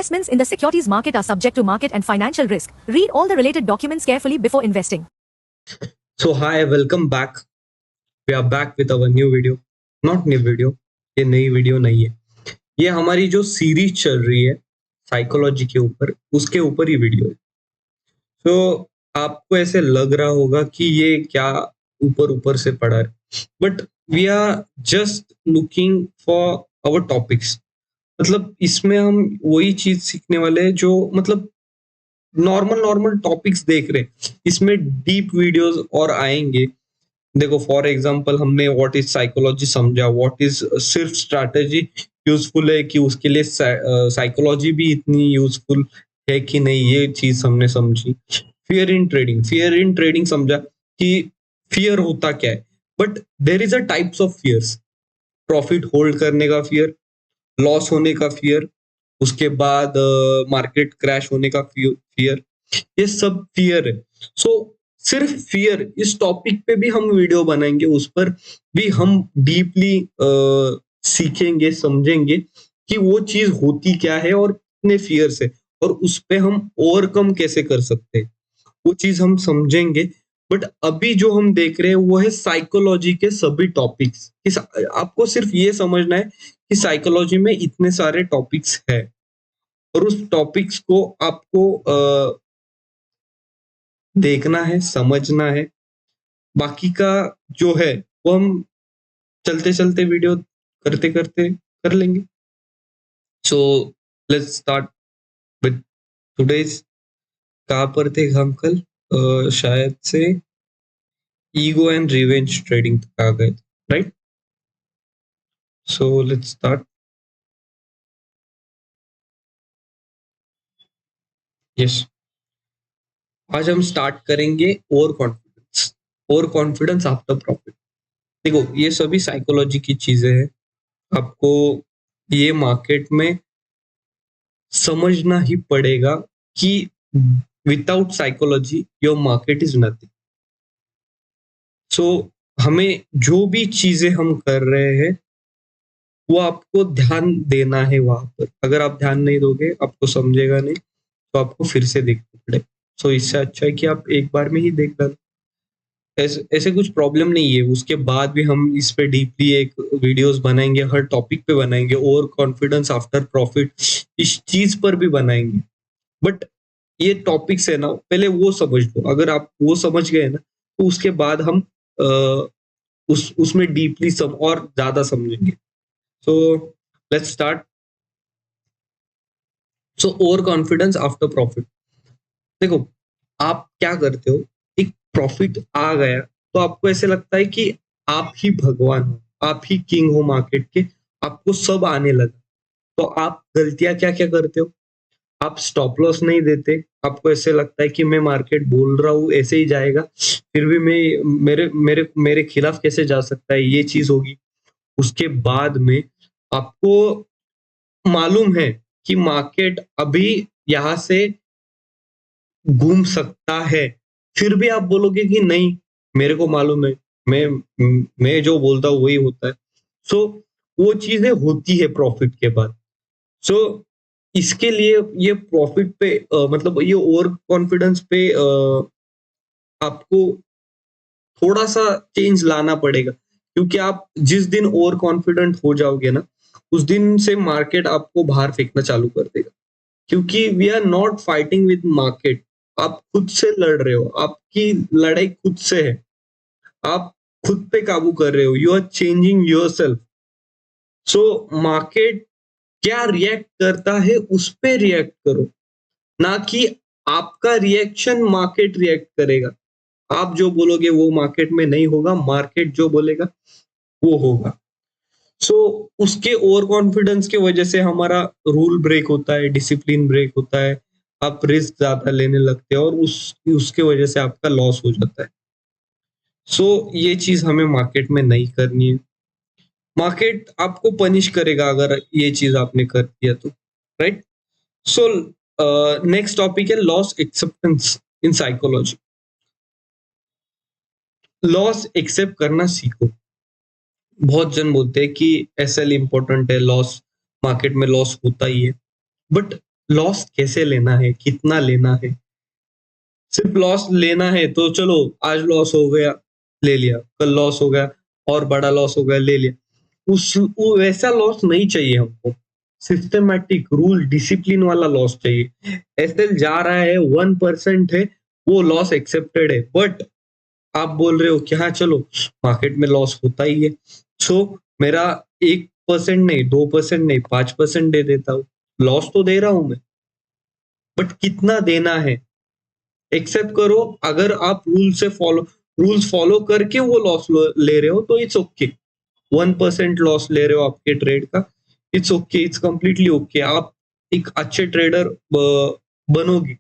Investments in the securities market are subject to market and financial risk. Read all the related documents carefully before investing. So hi, welcome back. We are back with our new video. Not new video, ये नई video नहीं है. ये हमारी जो series चल रही है साइकोलॉजी के ऊपर, उसके ऊपर ही वीडियो है. तो आपको ऐसे लग रहा होगा कि ये क्या ऊपर ऊपर से पढ़ा है, but we are just looking for our topics. मतलब इसमें हम वही चीज सीखने वाले हैं जो मतलब नॉर्मल टॉपिक्स देख रहे हैं. इसमें डीप वीडियोस और आएंगे. देखो फॉर एग्जांपल हमने व्हाट इज साइकोलॉजी समझा, व्हाट इज सिर्फ स्ट्रैटेजी यूजफुल है कि उसके लिए साइकोलॉजी भी इतनी यूजफुल है कि नहीं, ये चीज हमने समझी. फियर इन ट्रेडिंग समझा कि फियर होता क्या है, but there is a types of fears. Profit hold करने का फियर, लॉस होने का फियर, उसके बाद मार्केट क्रैश होने का फियर, ये सब फियर है. सो सिर्फ फियर इस टॉपिक पे भी हम वीडियो बनाएंगे, उस पर भी हम डीपली सीखेंगे, समझेंगे कि वो चीज होती क्या है और कितने फियर से, और उस पे हम ओवरकम कैसे कर सकते हैं, वो चीज हम समझेंगे. बट अभी जो हम देख रहे हैं वो है साइकोलॉजी के सभी टॉपिक्स. आपको सिर्फ ये समझना है कि साइकोलॉजी में इतने सारे टॉपिक्स है और उस टॉपिक्स को आपको देखना है, समझना है. बाकी का जो है वो हम चलते चलते वीडियो करते करते कर लेंगे. So let's start with today's. कहाँ पर थे हम कल? शायद से ईगो एंड रिवेंज ट्रेडिंग तक आ गए, right? So let's start. Yes, आज हम स्टार्ट करेंगे ओवर कॉन्फिडेंस आफ्टर प्रॉफिट. देखो ये सभी साइकोलॉजी की चीजें हैं. आपको ये मार्केट में समझना ही पड़ेगा कि without psychology your market is nothing. So हमें जो भी चीजें हम कर रहे हैं वो आपको ध्यान देना है वहां पर. अगर आप ध्यान नहीं दोगे, आपको समझेगा नहीं, तो आपको फिर से देखना पड़ेगा. सो इससे अच्छा है कि आप एक बार में ही देख डालो. ऐसे कुछ प्रॉब्लम नहीं है. उसके बाद भी हम इस पे डीपली एक वीडियोस बनाएंगे, हर टॉपिक पे बनाएंगे. ओवर कॉन्फिडेंस आफ्टर प्रॉफिट इस चीज पर भी बनाएंगे. बट ये टॉपिक्स है ना, पहले वो समझ लो. अगर आप वो समझ गए ना, तो उसके बाद हम उसमें डीपली और ज्यादा समझेंगे. So let's start. So over confidence after profit. देखो आप क्या करते हो, एक प्रॉफिट आ गया तो आपको ऐसे लगता है कि आप ही भगवान हो, आप ही किंग हो मार्केट के, आपको सब आने लगा. तो आप गलतियां क्या क्या करते हो? आप स्टॉप लॉस नहीं देते. आपको ऐसे लगता है कि मैं मार्केट बोल रहा हूँ ऐसे ही जाएगा, फिर भी मैं मेरे मेरे मेरे खिलाफ कैसे जा सकता है, ये चीज होगी. उसके बाद में आपको मालूम है कि मार्केट अभी यहां से घूम सकता है, फिर भी आप बोलोगे कि नहीं, मेरे को मालूम है, मैं जो बोलता हूँ वही होता है. सो वो चीजें होती है प्रॉफिट के बाद. सो इसके लिए ये प्रॉफिट पे मतलब ये ओवर कॉन्फिडेंस पे आपको थोड़ा सा चेंज लाना पड़ेगा. क्योंकि आप जिस दिन ओवर कॉन्फिडेंट हो जाओगे ना, उस दिन से मार्केट आपको बाहर फेंकना चालू कर देगा. क्योंकि we are not fighting with market. आप खुद से लड़ रहे हो, आपकी लड़ाई खुद से है. आप खुद पे काबू कर रहे हो. You are changing yourself. So market क्या रिएक्ट करता है उस पे रिएक्ट करो, ना कि आपका रिएक्शन मार्केट रिएक्ट करेगा. आप जो बोलोगे वो मार्केट में नहीं होगा, मार्केट जो बोलेगा वो होगा. सो उसके ओवर कॉन्फिडेंस के वजह से हमारा रूल ब्रेक होता है, डिसिप्लिन ब्रेक होता है. आप रिस्क ज्यादा लेने लगते हैं और उसके वजह से आपका लॉस हो जाता है. सो ये चीज हमें मार्केट में नहीं करनी है. मार्केट आपको पनिश करेगा अगर ये चीज आपने कर दिया तो, राइट? सो नेक्स्ट टॉपिक है loss acceptance in psychology. Loss accept करना सीखो. बहुत जन बोलते हैं कि एसएल इंपॉर्टेंट है, लॉस मार्केट में लॉस होता ही है. बट लॉस कैसे लेना है, कितना लेना है। सिर्फ लॉस लेना है तो चलो आज लॉस हो गया, ले लिया, कल लॉस हो गया और बड़ा लॉस हो गया, ले लिया। वो वैसा लॉस नहीं चाहिए हमको। सिस्टमैटिक रूल डिसिप्लिन वाला लॉस चाहिए। एसएल जा रहा है 1% है, वो लॉस एक्सेप्टेड है, बट आप बोल रहे हो कि हाँ चलो मार्केट में लॉस होता ही है, सो मेरा 1% नहीं, 2% नहीं, 5% दे देता हूँ। लॉस तो दे रहा हूं मैं, बट कितना देना है एक्सेप्ट करो। अगर आप रूल्स फॉलो करके वो लॉस ले रहे हो तो इट्स ओके। 1% लॉस ले रहे हो आपके ट्रेड का, it's okay, it's completely okay. आप एक अच्छे ट्रेडर बनोगे।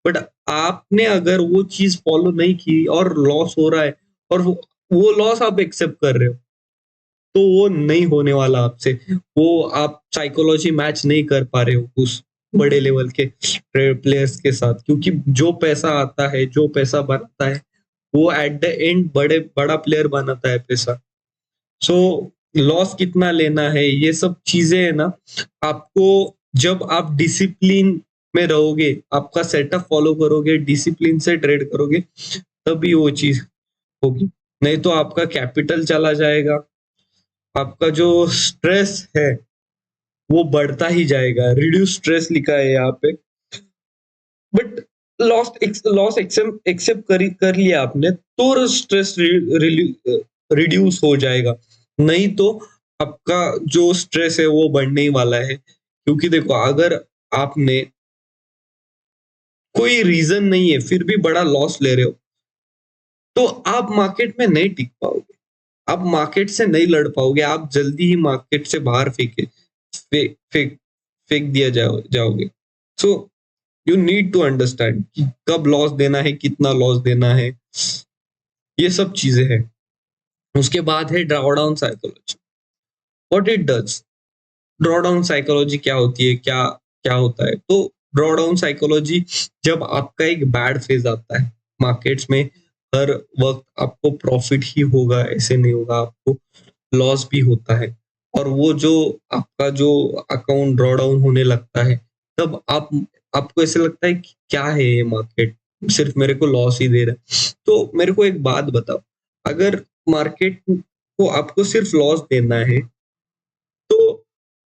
बट आपने अगर वो चीज फॉलो नहीं की और लॉस हो रहा है और वो लॉस आप एक्सेप्ट कर रहे हो, तो वो नहीं होने वाला आपसे। वो आप साइकोलॉजी मैच नहीं कर पा रहे हो उस बड़े लेवल के प्लेयर्स के साथ, क्योंकि जो पैसा आता है, जो पैसा बनाता है, वो एट द एंड बड़ा प्लेयर बनाता है पैसा। सो लॉस कितना लेना है, ये सब चीजें है ना, आपको जब आप डिसिप्लिन में रहोगे, आपका सेटअप फॉलो करोगे, डिसिप्लिन से ट्रेड करोगे, तभी वो चीज होगी। नहीं तो आपका कैपिटल चला जाएगा, आपका जो स्ट्रेस है वो बढ़ता ही जाएगा। रिड्यूस स्ट्रेस लिखा है यहाँ पे, बट लॉस एक्सेप्ट कर लिया आपने तो स्ट्रेस रिड्यूस हो जाएगा। नहीं तो आपका जो स्ट्रेस है वो बढ़ने ही वाला है, क्योंकि देखो अगर आपने कोई रीजन नहीं है फिर भी बड़ा लॉस ले रहे हो, तो आप मार्केट में नहीं टिक पाओगे, आप मार्केट से नहीं लड़ पाओगे, आप जल्दी ही मार्केट से बाहर फेंक फेंक फेंक दिया जाओगे। So you need to understand कि कब लॉस देना है, कितना लॉस देना है, ये सब चीजें हैं। उसके बाद है drawdown psychology. What it does, drawdown psychology क्या होती है, क्या क्या होता है। तो ड्रॉडाउन साइकोलॉजी, जब आपका एक बैड फेज आता है मार्केट्स में, हर वक्त आपको प्रॉफिट ही होगा ऐसे नहीं होगा, आपको लॉस भी होता है। और वो जो आपका जो अकाउंट ड्रॉ डाउन होने लगता है, तब आपको ऐसे लगता है कि क्या है ये मार्केट, सिर्फ मेरे को लॉस ही दे रहा है। तो मेरे को एक बात बताओ, अगर मार्केट को आपको सिर्फ लॉस देना है तो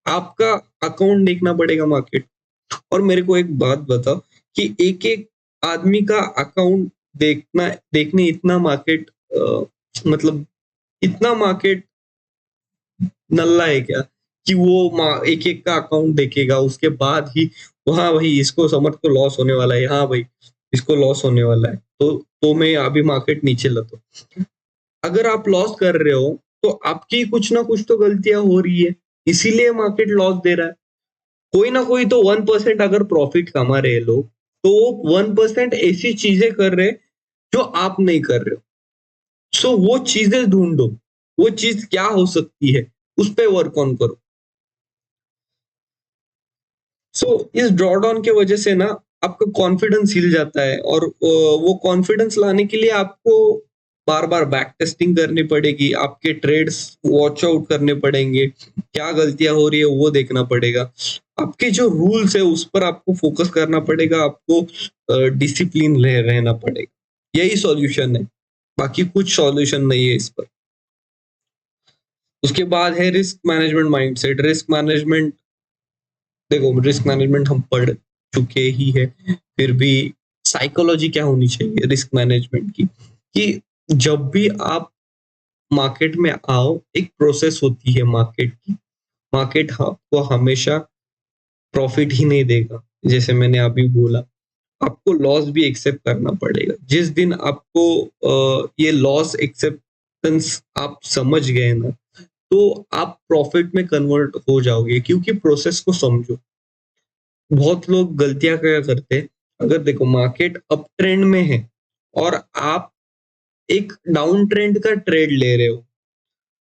आपका अकाउंट देखना पड़ेगा मार्केट। और मेरे को एक बात बताओ कि एक एक आदमी का अकाउंट देखने इतना मार्केट, मतलब इतना मार्केट नल्ला है क्या कि वो एक एक का अकाउंट देखेगा, उसके बाद ही हाँ भाई इसको समझ को लॉस होने वाला है, हाँ भाई इसको लॉस होने वाला है, तो मैं अभी मार्केट नीचे लाता हूँ। अगर आप लॉस कर रहे हो तो आपकी कुछ ना कुछ तो गलतियां हो रही है, इसीलिए मार्केट लॉस दे रहा है। कोई ना कोई तो 1% अगर प्रॉफिट कमा रहे हैं लोग, तो वो 1% ऐसी चीजें कर रहे हैं जो आप नहीं कर रहे हो। सो वो चीजें ढूंढो, वो चीज क्या हो सकती है, उस पे वर्क ऑन करो। इस ड्रॉडाउन की वजह से ना आपका कॉन्फिडेंस हिल जाता है, और वो कॉन्फिडेंस लाने के लिए आपको बार बार बैक टेस्टिंग करनी पड़ेगी, आपके ट्रेड्स वॉच आउट करने पड़ेंगे, क्या गलतियां हो रही है वो देखना पड़ेगा, आपके जो रूल्स है उस पर आपको फोकस करना पड़ेगा, आपको डिसिप्लिन रहना पड़ेगा। यही सॉल्यूशन है, बाकी कुछ सॉल्यूशन नहीं है इस पर। उसके बाद है risk management mindset. Risk management, देखो रिस्क मैनेजमेंट हम पढ़ चुके ही है, फिर भी साइकोलॉजी क्या होनी चाहिए रिस्क मैनेजमेंट की, कि जब भी आप मार्केट में आओ, एक प्रोसेस होती है मार्केट की। मार्केट आपको हमेशा प्रॉफिट ही नहीं देगा, जैसे मैंने अभी बोला, आपको लॉस भी एक्सेप्ट करना पड़ेगा। जिस दिन आपको ये लॉस एक्सेप्टेंस आप समझ गए ना, तो आप प्रॉफिट में कन्वर्ट हो जाओगे, क्योंकि प्रोसेस को समझो। बहुत लोग गलतियां क्या करते हैं, अगर देखो मार्केट अप ट्रेंड में है और आप एक डाउन ट्रेंड का ट्रेड ले रहे हो,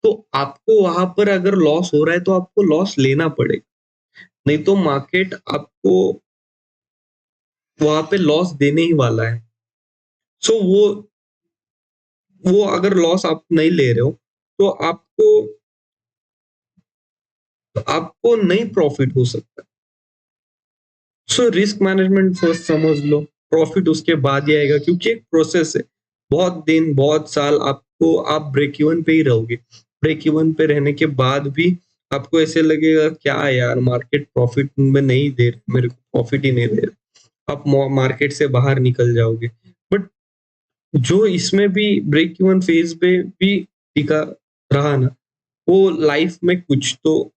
तो आपको वहां पर अगर लॉस हो रहा है तो आपको लॉस लेना पड़ेगा, नहीं तो मार्केट आपको वहां पे लॉस देने ही वाला है। सो वो अगर लॉस आप नहीं ले रहे हो तो आपको नहीं प्रॉफिट हो सकता। सो रिस्क मैनेजमेंट फर्स्ट समझ लो, प्रॉफिट उसके बाद ही आएगा, क्योंकि एक प्रोसेस है। बहुत दिन, बहुत साल आपको आप ब्रेक इवन पे ही रहोगे। ब्रेक इवन पे रहने के बाद भी आपको ऐसे लगेगा, क्या यार मार्केट प्रॉफिट में नहीं दे रहे, मेरे को प्रॉफिट ही नहीं दे रहे। आप मार्केट से बाहर निकल जाओगे। बट जो इसमें भी ब्रेक इवन फेज पे भी टिका रहा ना, वो लाइफ में कुछ तो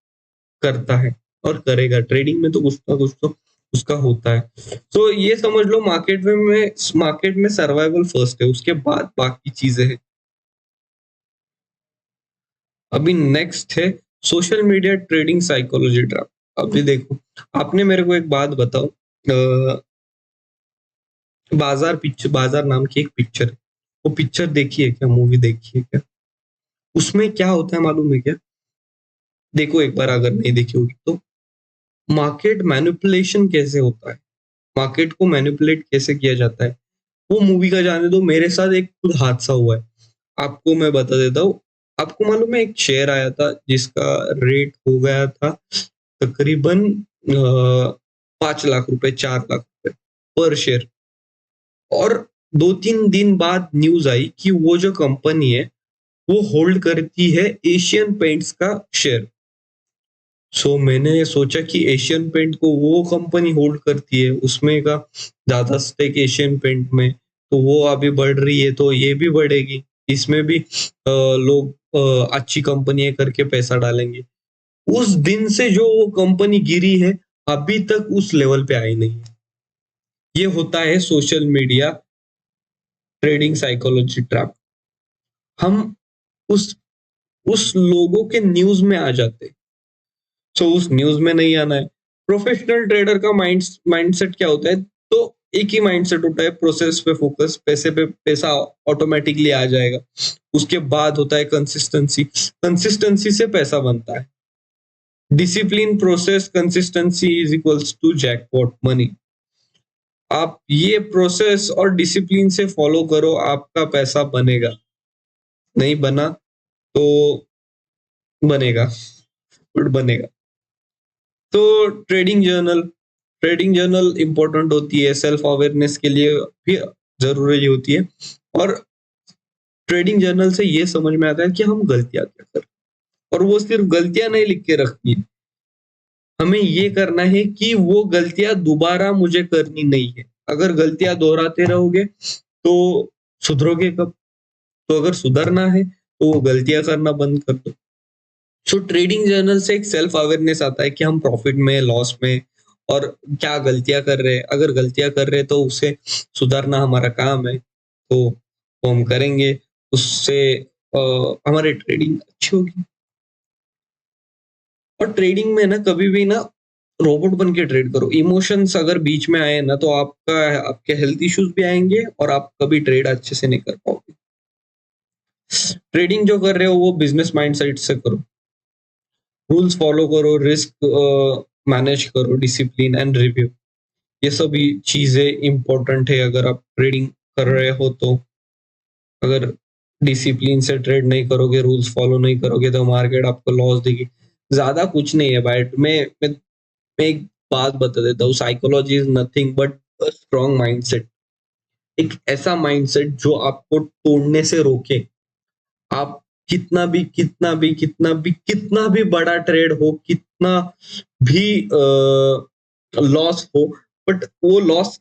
करता है और करेगा। ट्रेडिंग में तो कुछ ना कुछ तो उसका होता है। तो ये समझ लो, मार्केट में सर्वाइवल फर्स्ट है, उसके बाद बाकी चीजें हैं। अभी नेक्स्ट है social media trading psychology trap. अभी देखो, आपने मेरे को एक बात बताओ, बाजार नाम की एक पिक्चर है, वो पिक्चर देखी है क्या, मूवी देखी है क्या? उसमें क्या होता है मालूम है क्या? देखो एक बार, अगर नहीं देखी होगी तो। मार्केट मैनिपुलेशन कैसे होता है, मार्केट को मैनिपुलेट कैसे किया जाता है, वो मूवी का जाने दो। मेरे साथ एक खुद हादसा हुआ है, आपको मैं बता देता हूँ। आपको मालूम है, एक शेयर आया था जिसका रेट हो गया था तकरीबन 5 लाख रुपए, 4 लाख रुपए पर शेयर। और 2-3 दिन बाद न्यूज आई कि वो जो कंपनी है वो होल्ड करती है एशियन पेंट्स का शेयर। सो मैंने सोचा कि एशियन पेंट को वो कंपनी होल्ड करती है, उसमें का ज्यादा स्टेक एशियन पेंट में, तो वो अभी बढ़ रही है तो ये भी बढ़ेगी। इसमें भी लोग अच्छी कंपनी है करके पैसा डालेंगे। उस दिन से जो वो कंपनी गिरी है, अभी तक उस लेवल पे आई नहीं है। ये होता है social media trading psychology trap. हम उस उस लोगों के न्यूज में आ जाते हैं। सो उस न्यूज में नहीं आना है। प्रोफेशनल ट्रेडर का माइंडसेट क्या होता है? तो एक ही माइंडसेट होता है, प्रोसेस पे फोकस, पैसे पे पैसा ऑटोमेटिकली आ जाएगा। उसके बाद होता है कंसिस्टेंसी, कंसिस्टेंसी से पैसा बनता है। Discipline, process, consistency is equals to jackpot money. आप ये प्रोसेस और डिसिप्लिन से फॉलो करो, आपका पैसा बनेगा। नहीं बना तो बनेगा, बनेगा। तो ट्रेडिंग जर्नल इंपॉर्टेंट होती है, सेल्फ अवेयरनेस के लिए भी जरूरी होती है। और ट्रेडिंग जर्नल से ये समझ में आता है कि हम गलतियां क्या कर रहे हैं। और वो सिर्फ गलतियां नहीं लिख के रखनी है, हमें ये करना है कि वो गलतियां दोबारा मुझे करनी नहीं है। अगर गलतियां दोहराते रहोगे तो सुधरोगे कब? तो अगर सुधरना है तो वो गलतियां करना बंद कर दो। सो ट्रेडिंग जर्नल से एक सेल्फ अवेयरनेस आता है कि हम प्रॉफिट में, लॉस में और क्या गलतियां कर रहे हैं। अगर गलतियां कर रहे हैं तो उसे सुधारना हमारा काम है, तो वो हम करेंगे। उससे हमारी ट्रेडिंग अच्छी होगी। और ट्रेडिंग में ना कभी भी ना रोबोट बन के ट्रेड करो। इमोशंस अगर बीच में आए ना तो आपके हेल्थ इश्यूज भी आएंगे और आप कभी ट्रेड अच्छे से नहीं कर पाओगे। ट्रेडिंग जो कर रहे हो वो बिजनेस माइंडसेट से करो, रूल्स फॉलो करो, रिस्क मैनेज करो, डिसिप्लिन एंड रिव्यू। ये सभी चीजें इंपॉर्टेंट है अगर आप ट्रेडिंग कर रहे हो तो। अगर डिसिप्लिन से ट्रेड नहीं करोगे, रूल्स फॉलो नहीं करोगे तो मार्केट आपको लॉस देगी। ज्यादा कुछ नहीं है भाई। मैं एक बात बता देता हूँ, psychology is nothing but a strong mindset. एक ऐसा माइंडसेट जो आपको तोड़ने से रोके। आप कितना भी बड़ा ट्रेड हो, कितना भी लॉस हो, बट वो लॉस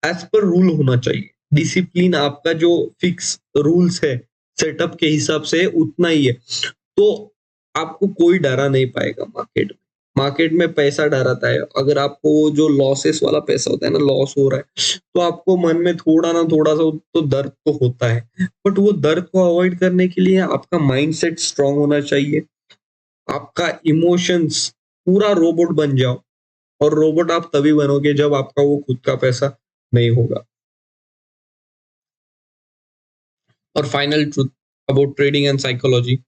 एज पर रूल होना चाहिए। डिसिप्लिन आपका जो फिक्स रूल्स है सेटअप के हिसाब से उतना ही है, तो आपको कोई डरा नहीं पाएगा मार्केट में। मार्केट में पैसा डराता है। अगर आपको वो जो लॉसेस वाला पैसा होता है ना, लॉस हो रहा है, तो आपको मन में थोड़ा ना थोड़ा सा तो दर्द तो होता है। बट वो दर्द को अवॉइड करने के लिए आपका माइंडसेट स्ट्रांग होना चाहिए। आपका इमोशंस पूरा रोबोट बन जाओ। और रोबोट आप तभी बनोगे जब आपका वो खुद का पैसा नहीं होगा। और final truth about trading and psychology,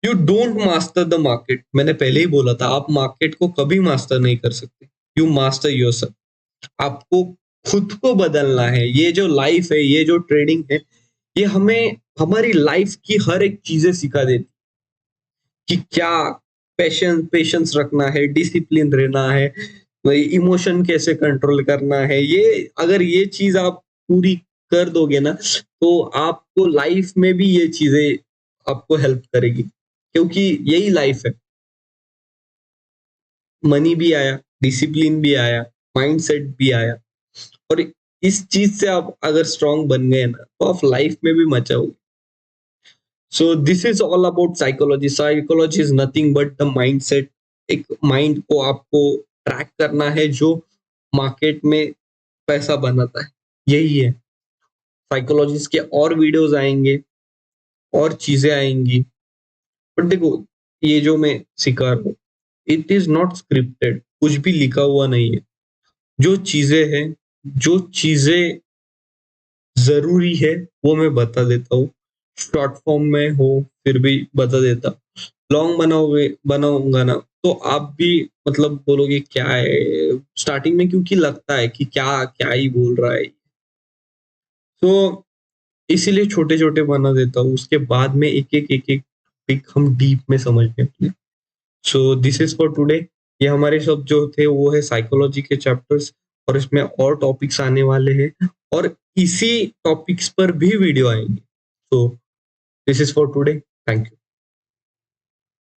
you don't master the market. मैंने पहले ही बोला था, आप मार्केट को कभी मास्टर नहीं कर सकते। You master yourself. आपको खुद को बदलना है। ये जो लाइफ है, ये जो ट्रेडिंग है, ये हमें हमारी लाइफ की हर एक चीजें सिखा देती कि क्या पेशेंस पेशेंस रखना है, डिसिप्लिन रहना है, वही इमोशन कैसे कंट्रोल करना है, ये अगर ये चीज आप पूरी कर दोगे ना, तो आपको लाइफ में भी ये चीजें आपको हेल्प करेगी, क्योंकि यही लाइफ है। मनी भी आया, डिसिप्लिन भी आया, माइंडसेट भी आया, और इस चीज से आप अगर स्ट्रांग बन गए ना, तो आप लाइफ में भी मचाओगे। So this is all about psychology. Psychology is nothing but the mindset. एक माइंड को आपको ट्रैक करना है जो मार्केट में पैसा बनाता है, यही है। साइकोलॉजिस्ट के और वीडियोस आएंगे, और चीजें आएंगी, बट देखो, ये जो मैं सिखा रहा हूँ, इट इज नॉट स्क्रिप्टेड, कुछ भी लिखा हुआ नहीं है। जो चीजें हैं, जो चीजें जरूरी है, वो मैं बता देता हूँ। शॉर्ट फॉर्म में हो फिर भी बता देता। लॉन्ग बनाऊंगा ना, तो आप भी मतलब बोलोगे क्या है स्टार्टिंग में, क्योंकि लगता है कि क्या क्या ही बोल रहा है। तो इसीलिए छोटे छोटे बना देता हूँ, उसके बाद में एक टॉपिक हम डीप में समझने अपने। सो दिस इज फॉर टुडे। ये हमारे सब जो थे वो है साइकोलॉजी के चैप्टर्स, और इसमें और टॉपिक्स आने वाले हैं, और इसी टॉपिक्स पर भी वीडियो आएंगे। सो this is for today. Thank you.